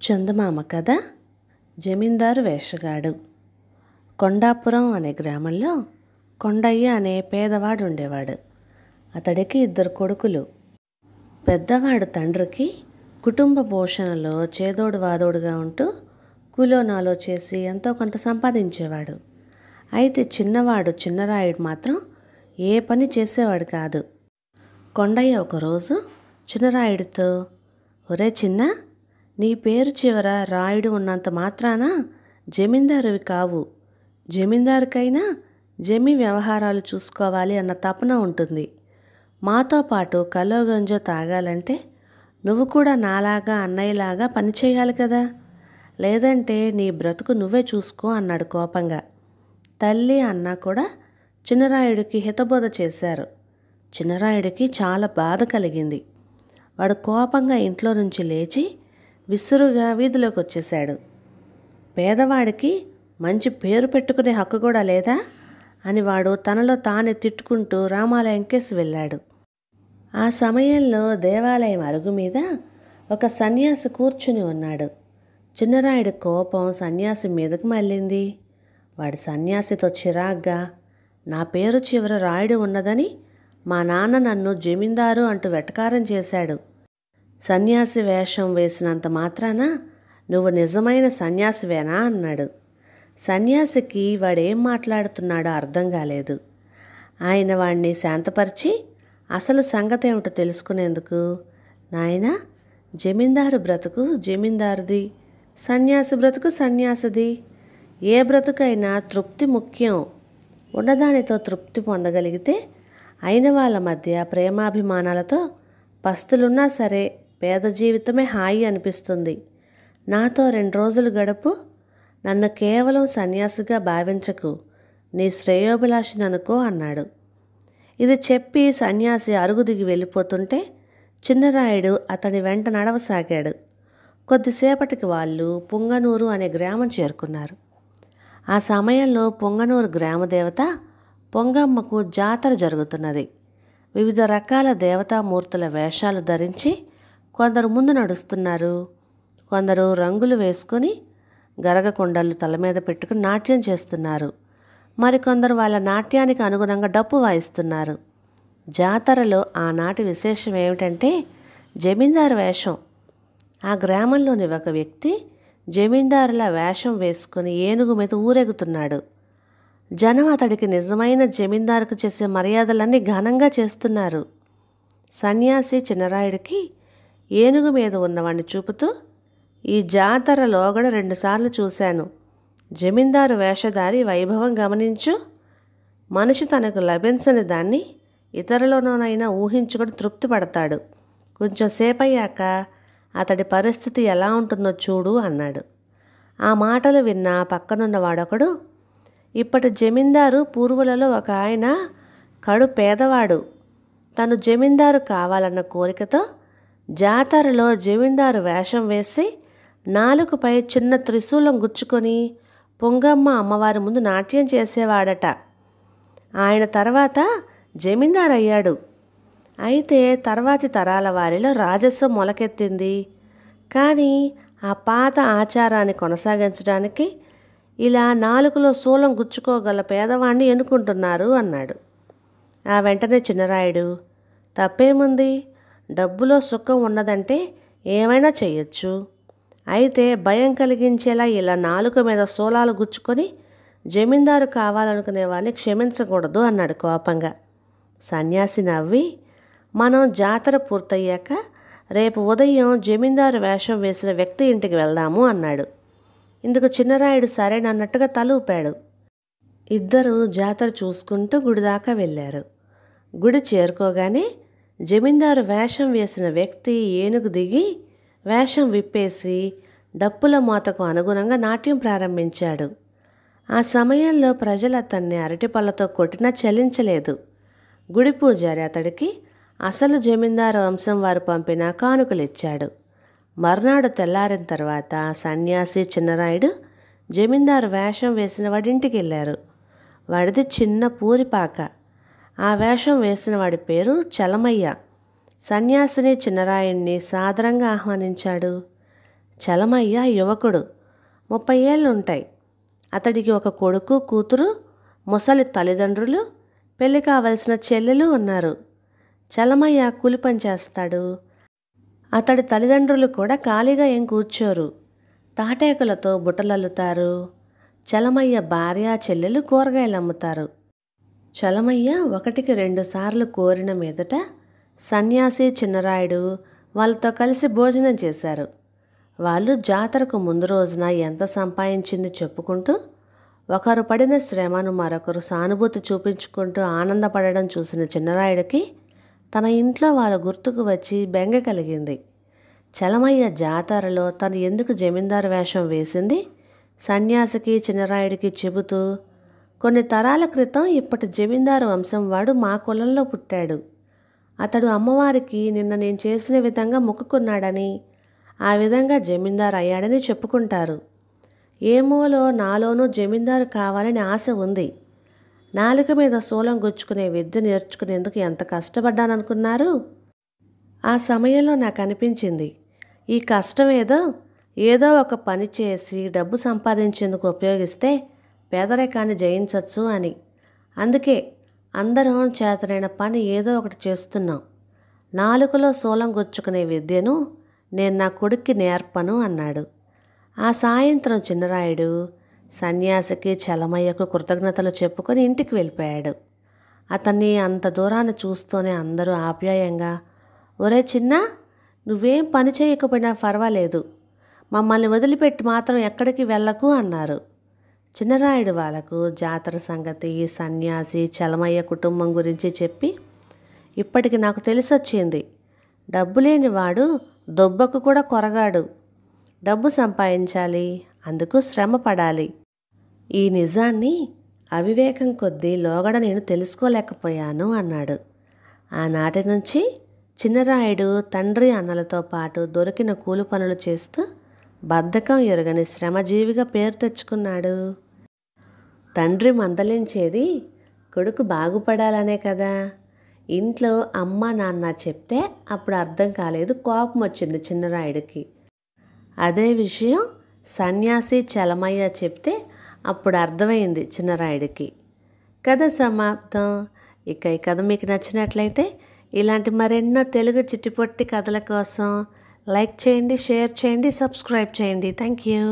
చందమామ కథ. జమీందారు వేషగాడు. కొండాపురం అనే గ్రామంలో కొండయ్య అనే పేదవాడు ఉండేవాడు. అతడికి 2 కొడుకులు. పెద్దవాడు తండ్రికి కుటుంబ పోషణలో చేదోడు వాదోడుగా ఉంటూ కూలోనాలో చేసి ఎంతో కొంత సంపాదించేవాడు. అయితే చిన్నవాడు చిన్నరాయుడు మాత్రం ఏ పని చేసేవాడు కాదు. కొండయ్య ఒకరోజు చిన్నరాయుడితో, ఒరే చిన్న, నీ పేరు చివర రాయుడు ఉన్నంత మాత్రాన జమీందారువి కావు. జమీందారుకైనా జమీ వ్యవహారాలు చూసుకోవాలి అన్న తపన ఉంటుంది. మాతో పాటు కలో గంజో తాగాలంటే నువ్వు కూడా నాలాగా అన్నయ్యలాగా పనిచేయాలి కదా, లేదంటే నీ బ్రతుకు నువ్వే చూసుకో అన్నాడు కోపంగా. తల్లి అన్న కూడా చిన్నరాయుడికి హితబోధ చేశారు. చిన్నరాయుడికి చాలా బాధ కలిగింది. వాడు కోపంగా ఇంట్లో నుంచి లేచి విసురుగా వీధిలోకి వచ్చేశాడు. పేదవాడికి మంచి పేరు పెట్టుకునే హక్కు కూడా లేదా అని వాడు తనలో తానే తిట్టుకుంటూ రామాలయంకేసి వెళ్ళాడు. ఆ సమయంలో దేవాలయం అరుగు మీద ఒక సన్యాసి కూర్చుని ఉన్నాడు. చిన్నరాయుడి కోపం సన్యాసి మీదకు మళ్ళింది. వాడి సన్యాసితో చిరాగ్గా, నా పేరు చివర రాయుడు ఉన్నదని మా నాన్న నన్ను జమీందారు అంటూ వెటకారం చేశాడు. సన్యాసి వేషం వేసినంత మాత్రాన నువ్వు నిజమైన సన్యాసివేనా అన్నాడు. సన్యాసికి వాడేం మాట్లాడుతున్నాడో అర్థం కాలేదు. ఆయన వాడిని శాంతపరిచి అసలు సంగతి ఏమిటో తెలుసుకునేందుకు, నాయనా, జమీందారు బ్రతుకు జమీందారుది, సన్యాసి బ్రతుకు సన్యాసిది. ఏ బ్రతుకైనా తృప్తి ముఖ్యం. ఉన్నదానితో తృప్తి పొందగలిగితే అయిన వాళ్ళ మధ్య ప్రేమాభిమానాలతో పస్తులున్నా సరే పేద జీవితమే హాయి అనిపిస్తుంది. నాతో 2 రోజులు గడుపు. నన్ను కేవలం సన్యాసిగా భావించకు, నీ శ్రేయోభిలాషిని అనుకో అన్నాడు. ఇది చెప్పి సన్యాసి అరుగు దిగి వెళ్ళిపోతుంటే చిన్నరాయుడు అతని వెంట నడవసాగాడు. కొద్దిసేపటికి వాళ్ళు పుంగనూరు అనే గ్రామం చేరుకున్నారు. ఆ సమయంలో పుంగనూరు గ్రామదేవత పొంగమ్మకు జాతర జరుగుతున్నది. వివిధ రకాల దేవతామూర్తుల వేషాలు ధరించి కొందరు ముందు నడుస్తున్నారు. కొందరు రంగులు వేసుకొని గరగకొండలు తల మీద పెట్టుకుని నాట్యం చేస్తున్నారు. మరికొందరు వాళ్ళ నాట్యానికి అనుగుణంగా డప్పు వాయిస్తున్నారు. జాతరలో ఆనాటి విశేషం ఏమిటంటే జమీందారు వేషం. ఆ గ్రామంలోని ఒక వ్యక్తి జమీందారుల వేషం వేసుకుని ఏనుగు మీద ఊరేగుతున్నాడు. జనం అతడికి నిజమైన జమీందారుకు చేసే మర్యాదలన్నీ ఘనంగా చేస్తున్నారు. సన్యాసి చిన్నరాయుడికి ఏనుగు మీద ఉన్నవాడిని చూపుతూ, ఈ జాతరలోగడ 2 సార్లు చూశాను. జమీందారు వేషధారి వైభవం గమనించు. మనిషి తనకు లభించని దాన్ని ఇతరులలోనైనా ఊహించుకొని తృప్తి పడతాడు. కొంచెం సేపయ్యాక అతడి పరిస్థితి ఎలా ఉంటుందో చూడు అన్నాడు. ఆ మాటలు విన్న పక్కనున్న వాడొకడు, ఇప్పటి జమీందారు పూర్వులలో ఒక ఆయన కడు పేదవాడు. తను జమీందారు కావాలన్న కోరికతో జాతరలో జమీందారు వేషం వేసి నాలుకపై చిన్న త్రిశూలం గుచ్చుకొని పొంగమ్మ అమ్మవారి ముందు నాట్యం చేసేవాడట. ఆయన తర్వాత జమీందారు అయ్యాడు. అయితే తర్వాతి తరాల వారిలో రాజస్వం మొలకెత్తింది. కానీ ఆ పాత ఆచారాన్ని కొనసాగించడానికి ఇలా నాలుకలో శూలం గుచ్చుకోగల పేదవాణ్ణి ఎన్నుకుంటున్నారు అన్నాడు. ఆ వెంటనే చిన్నరాయుడు, తప్పేముంది, డబ్బులో సుఖం ఉన్నదంటే ఏమైనా చెయ్యొచ్చు. అయితే భయం కలిగించేలా ఇలా నాలుక మీద శూలాలు గుచ్చుకొని జమీందారు కావాలనుకునే వాళ్ళని క్షమించకూడదు అన్నాడు కోపంగా. సన్యాసి నవ్వి, మనం జాతర పూర్తయ్యాక రేపు ఉదయం జమీందారు వేషం వేసిన వ్యక్తి ఇంటికి వెళ్దాము అన్నాడు. ఇందుకు చిన్నరాయుడు సరేనన్నట్టుగా తల ఊపాడు. ఇద్దరు జాతర చూసుకుంటూ గుడి దాకా వెళ్ళారు. గుడి చేరుకోగానే జమీందారు వేషం వేసిన వ్యక్తి ఏనుగు దిగి వేషం విప్పేసి డప్పుల మోతకు అనుగుణంగా నాట్యం ప్రారంభించాడు. ఆ సమయంలో ప్రజలు అతన్ని అరటిపళ్ళతో కొట్టినా చలించలేదు. గుడి పూజారి అతడికి అసలు జమీందారు వంశం వారు పంపిన కానుకలిచ్చాడు. మర్నాడు తెల్లారిన తర్వాత సన్యాసి చిన్నరాయుడు జమీందారు వేషం వేసిన వాడింటికి వెళ్ళారు. వాడిది చిన్న పూరిపాక. ఆ వేషం వేసిన వాడి పేరు చలమయ్య. సన్యాసిని చిన్నరాయుడిని సాదరంగా ఆహ్వానించాడు. చలమయ్య యువకుడు, 30 ఏళ్ళుంటాయి. అతడికి ఒక కొడుకు, కూతురు, ముసలి తల్లిదండ్రులు, పెళ్లి కావలసిన చెల్లెలు ఉన్నారు. చలమయ్య కూలి పని చేస్తాడు. అతడి తల్లిదండ్రులు కూడా ఖాళీగా ఏం కూర్చోరు, తాటేకులతో బుట్టలల్లుతారు. చలమయ్య భార్య, చెల్లెలు కూరగాయలు అమ్ముతారు. చలమయ్య 1కి 2 సార్లు కోరిన మీదట సన్యాసి, చిన్నరాయుడు వాళ్ళతో కలిసి భోజనం చేశారు. వాళ్ళు జాతరకు ముందు రోజున ఎంత సంపాదించింది చెప్పుకుంటూ, ఒకరు పడిన శ్రమను మరొకరు సానుభూతి చూపించుకుంటూ ఆనందపడడం చూసిన చిన్నరాయుడికి తన ఇంట్లో వాళ్ళ గుర్తుకు వచ్చి బెంగ కలిగింది. చలమయ్య జాతరలో తను ఎందుకు జమీందారు వేషం వేసింది సన్యాసికి, చిన్నరాయుడికి చెబుతూ, కొన్ని తరాల క్రితం ఇప్పటి జమీందారు వంశం వాడు మా కులంలో పుట్టాడు. అతడు అమ్మవారికి నిన్న నేను చేసిన విధంగా మొక్కుకున్నాడని, ఆ విధంగా జమీందారు అయ్యాడని చెప్పుకుంటారు. ఏమోలో నాలోనూ జమీందారు కావాలని ఆశ ఉంది. నాలుక మీద శూలం గుచ్చుకునే విద్య నేర్చుకునేందుకు ఎంత కష్టపడ్డాననుకున్నారు? ఆ సమయంలో నాకు అనిపించింది, ఈ కష్టం ఏదో ఒక పని చేసి డబ్బు సంపాదించేందుకు ఉపయోగిస్తే పేదరికాన్ని జయించవచ్చు అని. అందుకే అందరం చేతనైన పని ఏదో ఒకటి చేస్తున్నాం. నాలుకలో శూలం గుచ్చుకునే విద్యను నేను నా కొడుక్కి నేర్పను అన్నాడు. ఆ సాయంత్రం చిన్నరాయుడు సన్యాసికి, చలమయ్యకు కృతజ్ఞతలు చెప్పుకొని ఇంటికి వెళ్ళిపోయాడు. అతన్ని అంత దూరాన్ని చూస్తూనే అందరూ ఆప్యాయంగా, ఒరే చిన్నా, నువ్వేం పని చేయకపోయినా పర్వాలేదు, మమ్మల్ని వదిలిపెట్టి మాత్రం ఎక్కడికి వెళ్ళకు అన్నారు. చిన్నరాయుడు వాళ్ళకు జాతర సంగతి, సన్యాసి, చలమయ్య కుటుంబం గురించి చెప్పి, ఇప్పటికి నాకు తెలిసొచ్చింది, డబ్బు లేనివాడు దొబ్బకు కూడా కొరగాడు. డబ్బు సంపాదించాలి, అందుకు శ్రమ పడాలి. ఈ నిజాన్ని అవివేకం కొద్దీ లోగడ నేను తెలుసుకోలేకపోయాను అన్నాడు. ఆనాటి నుంచి చిన్నరాయుడు తండ్రి, అన్నలతో పాటు దొరికిన కూలి పనులు చేస్తూ బద్ధకం ఎరుగని శ్రమజీవిగా పేరు తెచ్చుకున్నాడు. తండ్రి మందలించేది కొడుకు బాగుపడాలనే కదా. ఇంట్లో అమ్మ, నాన్న చెప్తే అప్పుడు అర్థం కాలేదు, కోపం వచ్చింది చిన్నరాయుడికి. అదే విషయం సన్యాసి, చలమయ్య చెప్తే అప్పుడు అర్థమైంది చిన్నరాయుడికి. కథ సమాప్తం. ఇక ఈ కథ మీకు నచ్చినట్లయితే ఇలాంటి మరెన్నో తెలుగు చిట్టిపొట్టి కథల కోసం లైక్ చేయండి, షేర్ చేయండి, సబ్స్క్రైబ్ చేయండి. Thank you.